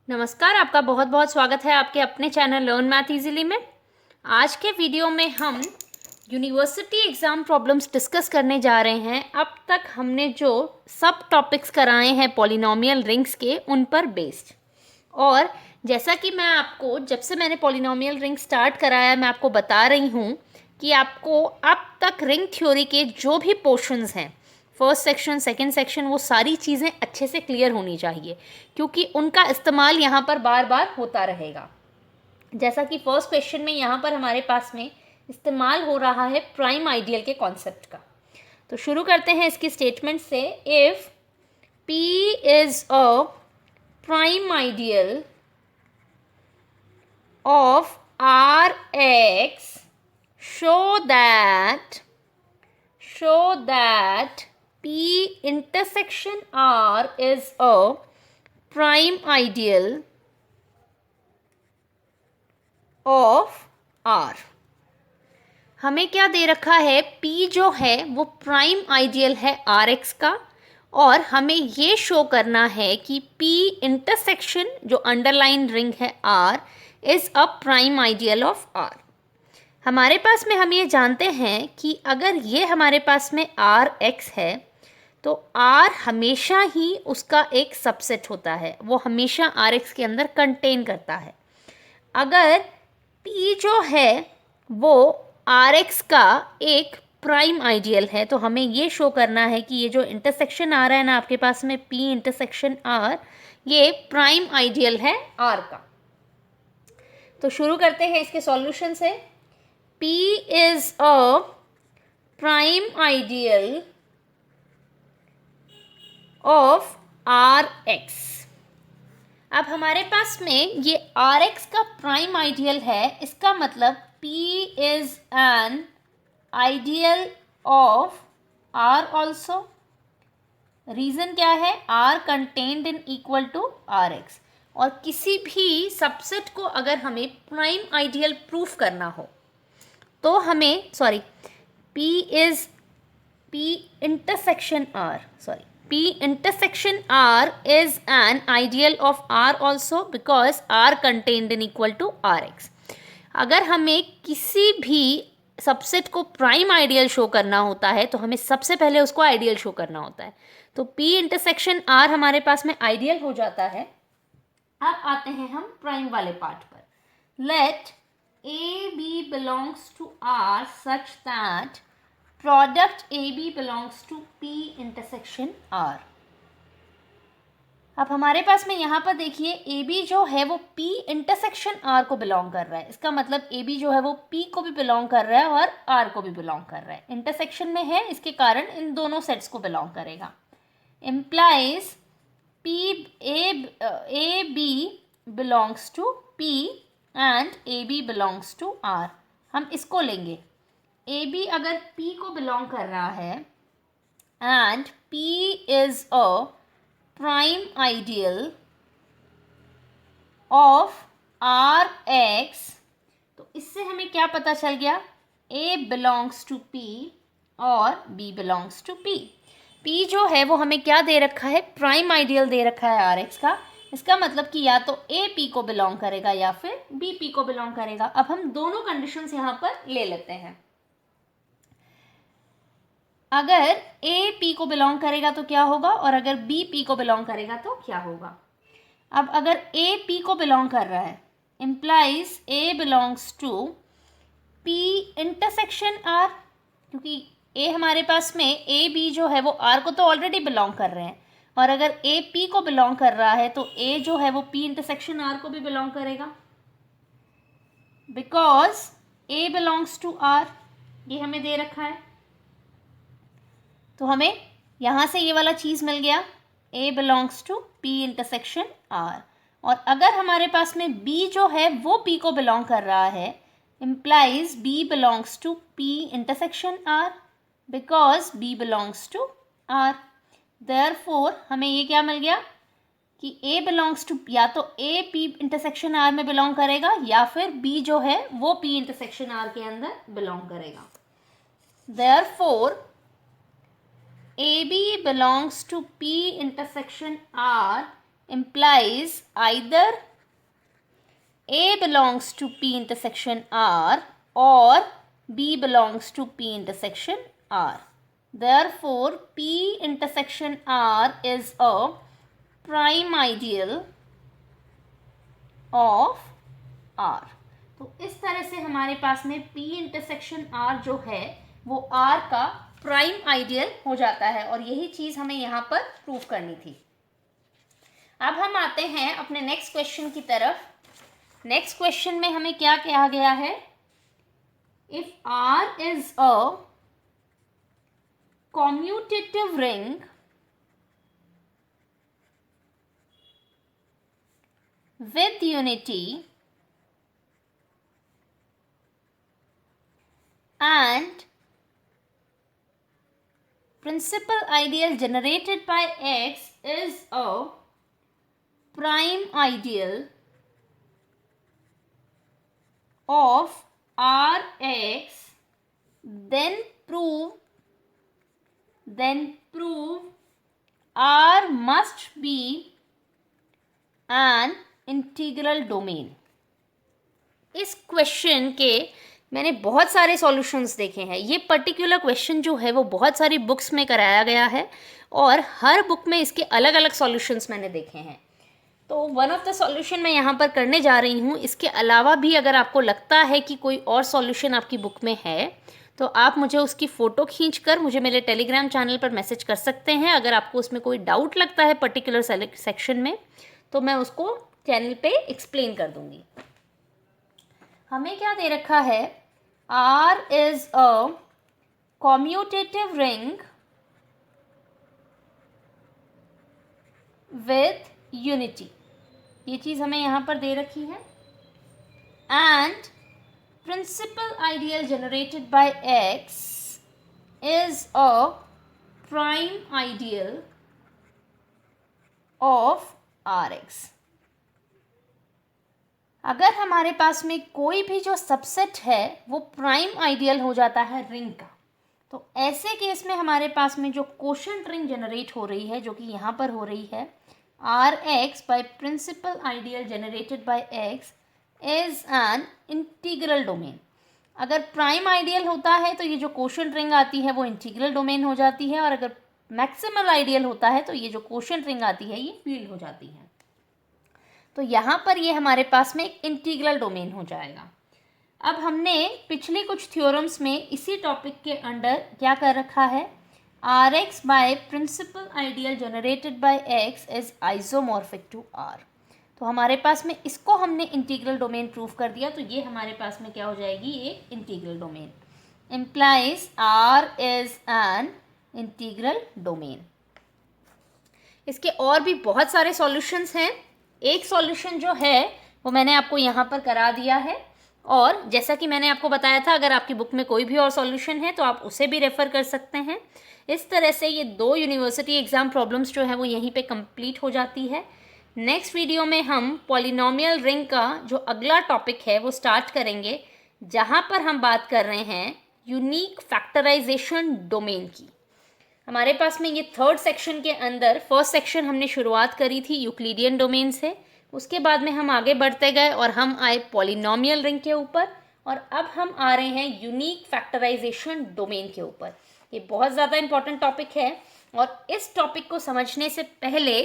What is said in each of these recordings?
नमस्कार, आपका बहुत बहुत स्वागत है आपके अपने चैनल लर्न मैथ इजीली में। आज के वीडियो में हम यूनिवर्सिटी एग्ज़ाम प्रॉब्लम्स डिस्कस करने जा रहे हैं। अब तक हमने जो सब टॉपिक्स कराए हैं पॉलिनॉमियल रिंग्स के, उन पर बेस्ड। और जैसा कि मैं आपको जब से मैंने पॉलिनॉमियल रिंग स्टार्ट कराया, मैं आपको बता रही हूँ कि आपको अब तक रिंग थ्योरी के जो भी पोर्शंस हैं, फर्स्ट सेक्शन, सेकंड सेक्शन, वो सारी चीज़ें अच्छे से क्लियर होनी चाहिए, क्योंकि उनका इस्तेमाल यहाँ पर बार बार होता रहेगा। जैसा कि फर्स्ट क्वेश्चन में यहाँ पर हमारे पास में इस्तेमाल हो रहा है प्राइम आइडियल के कॉन्सेप्ट का। तो शुरू करते हैं इसकी स्टेटमेंट से। If P is a prime ideal of Rx, show that P intersection R is a prime ideal of R। हमें क्या दे रखा है? P जो है वो प्राइम आइडियल है Rx का, और हमें ये शो करना है कि P इंटरसेक्शन जो अंडरलाइन रिंग है R is a prime ideal of R। हमारे पास में हम ये जानते हैं कि अगर ये हमारे पास में Rx है तो R हमेशा ही उसका एक सबसेट होता है, वो हमेशा Rx के अंदर कंटेन करता है। अगर P जो है वो Rx का एक प्राइम आइडियल है तो हमें ये शो करना है कि ये जो इंटरसेक्शन आ रहा है ना आपके पास में, P इंटरसेक्शन R, ये प्राइम आइडियल है R का। तो शुरू करते हैं इसके सॉल्यूशन से। P is a prime ideal of Rx। अब हमारे पास में ये Rx का प्राइम आइडियल है, इसका मतलब P is an ideal of R also। Reason क्या है? R contained in equal to Rx। और किसी भी सबसेट को अगर हमें प्राइम आइडियल प्रूफ करना हो तो हमें P intersection R is an ideal of R also because R contained in equal to Rx। अगर हमें किसी भी सबसेट को प्राइम आइडियल शो करना होता है तो हमें सबसे पहले उसको आइडियल शो करना होता है। तो P इंटरसेक्शन R हमारे पास में आइडियल हो जाता है। अब आते हैं हम प्राइम वाले पार्ट पर। Let AB belongs to R such that product AB belongs to P intersection R। अब हमारे पास में यहाँ पर देखिए AB जो है वो P इंटरसेक्शन R को बिलोंग कर रहा है। इसका मतलब AB जो है वो P को भी बिलोंग कर रहा है और R को भी बिलोंग कर रहा है। इंटरसेक्शन में है, इसके कारण इन दोनों सेट्स को बिलोंग करेगा। Implies AB belongs to P and AB belongs to R। हम इसको लेंगे। AB अगर P को बिलोंग कर रहा है and P is a prime ideal of Rx, तो इससे हमें क्या पता चल गया? A belongs to P और B belongs to P। P जो है वो हमें क्या दे रखा है? प्राइम आइडियल दे रखा है Rx का। इसका मतलब कि या तो A P को बिलोंग करेगा या फिर B P को बिलोंग करेगा। अब हम दोनों कंडीशंस यहाँ पर ले लेते हैं। अगर A P को बिलोंग करेगा तो क्या होगा, और अगर B P को बिलोंग करेगा तो क्या होगा? अब अगर A P को बिलोंग कर रहा है, implies A belongs to P intersection R, क्योंकि A हमारे पास में A B जो है वो R को तो ऑलरेडी बिलोंग कर रहे हैं, और अगर A P को बिलोंग कर रहा है तो A जो है वो P इंटरसेक्शन R को भी बिलोंग करेगा, because A belongs to R। ये हमें दे रखा है, तो हमें यहाँ से ये वाला चीज़ मिल गया, A belongs to P intersection R। और अगर हमारे पास में B जो है वो P को बिलोंग कर रहा है, implies B belongs to P intersection R because B belongs to R। Therefore हमें ये क्या मिल गया कि A बिलोंग्स टू, या तो A P इंटरसेक्शन R में बिलोंग करेगा या फिर B जो है वो P इंटरसेक्शन R के अंदर बिलोंग करेगा। Therefore AB belongs to P intersection R implies either A belongs to P intersection R or B belongs to P intersection R. Therefore, P intersection R is a prime ideal of R. तो इस तरह से हमारे पास में P intersection R जो है वो R का प्राइम आइडियल हो जाता है और यही चीज़ हमें यहाँ पर प्रूव करनी थी. अब हम आते हैं अपने नेक्स्ट क्वेश्चन की तरफ. नेक्स्ट क्वेश्चन में हमें क्या कहा गया है? If R is a commutative ring with unity and principal ideal generated by X is a prime ideal of Rx, then prove R must be an integral domain. इस question के मैंने बहुत सारे सॉल्यूशंस देखे हैं. ये पर्टिकुलर क्वेश्चन जो है वो बहुत सारी बुक्स में कराया गया है और हर बुक में इसके अलग अलग सॉल्यूशंस मैंने देखे हैं. तो वन ऑफ द सॉल्यूशन मैं यहाँ पर करने जा रही हूँ. इसके अलावा भी अगर आपको लगता है कि कोई और सॉल्यूशन आपकी बुक में है तो आप मुझे उसकी फ़ोटो खींचकर मुझे मेरे टेलीग्राम चैनल पर मैसेज कर सकते हैं. अगर आपको उसमें कोई डाउट लगता है पर्टिकुलर सेक्शन में तो मैं उसको चैनल पे एक्सप्लेन कर दूँगी. हमें क्या दे रखा है? R is a commutative ring with unity. ये चीज़ हमें यहाँ पर दे रखी है. And principal ideal generated by X is a prime ideal of Rx. अगर हमारे पास में कोई भी जो सबसेट है वो प्राइम आइडियल हो जाता है रिंग का, तो ऐसे केस में हमारे पास में जो कोशेंट रिंग जनरेट हो रही है जो कि यहाँ पर हो रही है Rx by principal ideal generated by X is an integral domain. अगर प्राइम आइडियल होता है तो ये जो कोशेंट रिंग आती है वो इंटीग्रल डोमेन हो जाती है और अगर मैक्सिमल आइडियल होता है तो ये जो कोशेंट रिंग आती है ये फील्ड हो जाती है. तो यहाँ पर ये हमारे पास में एक इंटीग्रल डोमेन हो जाएगा. अब हमने पिछली कुछ थ्योरम्स में इसी टॉपिक के अंडर क्या कर रखा है? Rx by principal ideal generated by X is isomorphic to R. तो हमारे पास में इसको हमने इंटीग्रल डोमेन प्रूव कर दिया तो ये हमारे पास में क्या हो जाएगी? एक integral domain. implies R is an integral domain. इसके और भी बहुत सारे सॉल्यूशंस हैं. एक सॉल्यूशन जो है वो मैंने आपको यहाँ पर करा दिया है और जैसा कि मैंने आपको बताया था अगर आपकी बुक में कोई भी और सॉल्यूशन है तो आप उसे भी रेफ़र कर सकते हैं. इस तरह से ये 2 यूनिवर्सिटी एग्ज़ाम प्रॉब्लम्स जो है वो यहीं पे कंप्लीट हो जाती है. नेक्स्ट वीडियो में हम पॉलिनोमियल रिंग का जो अगला टॉपिक है वो स्टार्ट करेंगे जहाँ पर हम बात कर रहे हैं यूनिक फैक्टराइजेशन डोमेन की. हमारे पास में ये थर्ड सेक्शन के अंदर फर्स्ट सेक्शन हमने शुरुआत करी थी यूक्लिडियन डोमेन से. उसके बाद में हम आगे बढ़ते गए और हम आए पॉलिनोमियल रिंग के ऊपर और अब हम आ रहे हैं यूनिक फैक्टराइजेशन डोमेन के ऊपर. ये बहुत ज़्यादा इंपॉर्टेंट टॉपिक है और इस टॉपिक को समझने से पहले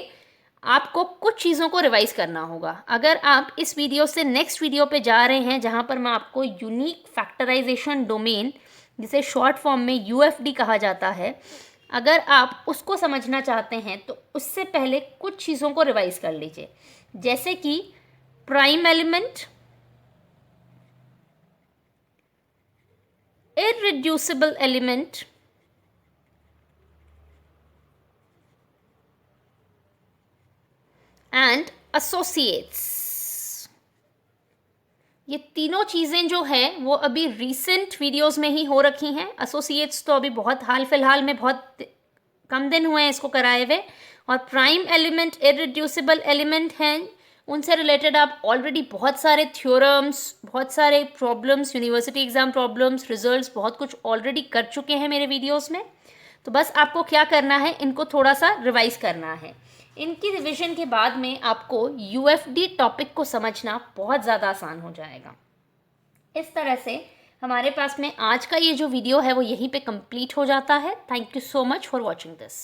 आपको कुछ चीज़ों को रिवाइज़ करना होगा. अगर आप इस वीडियो से नेक्स्ट वीडियो पे जा रहे हैं जहाँ पर मैं आपको यूनिक फैक्टराइजेशन डोमेन जिसे शॉर्ट फॉर्म में यूएफडी कहा जाता है, अगर आप उसको समझना चाहते हैं तो उससे पहले कुछ चीज़ों को रिवाइज़ कर लीजिए. जैसे कि prime element, irreducible element, and associates. ये तीनों चीज़ें जो है वो अभी रीसेंट वीडियोस में ही हो रखी हैं. एसोसिएट्स तो अभी बहुत हाल फिलहाल में बहुत कम दिन हुए हैं इसको कराए हुए. और प्राइम एलिमेंट, इररिड्यूसिबल एलिमेंट हैं, उनसे रिलेटेड आप ऑलरेडी बहुत सारे थ्योरम्स, बहुत सारे problems, university exam problems, results बहुत कुछ ऑलरेडी कर चुके हैं मेरे वीडियोस में. तो बस आपको क्या करना है, इनको थोड़ा सा रिवाइज़ करना है. इनकी रिवीजन के बाद में आपको यूएफडी टॉपिक को समझना बहुत ज़्यादा आसान हो जाएगा। इस तरह से हमारे पास में आज का ये जो वीडियो है वो यहीं पे कंप्लीट हो जाता है। Thank you so much for watching this.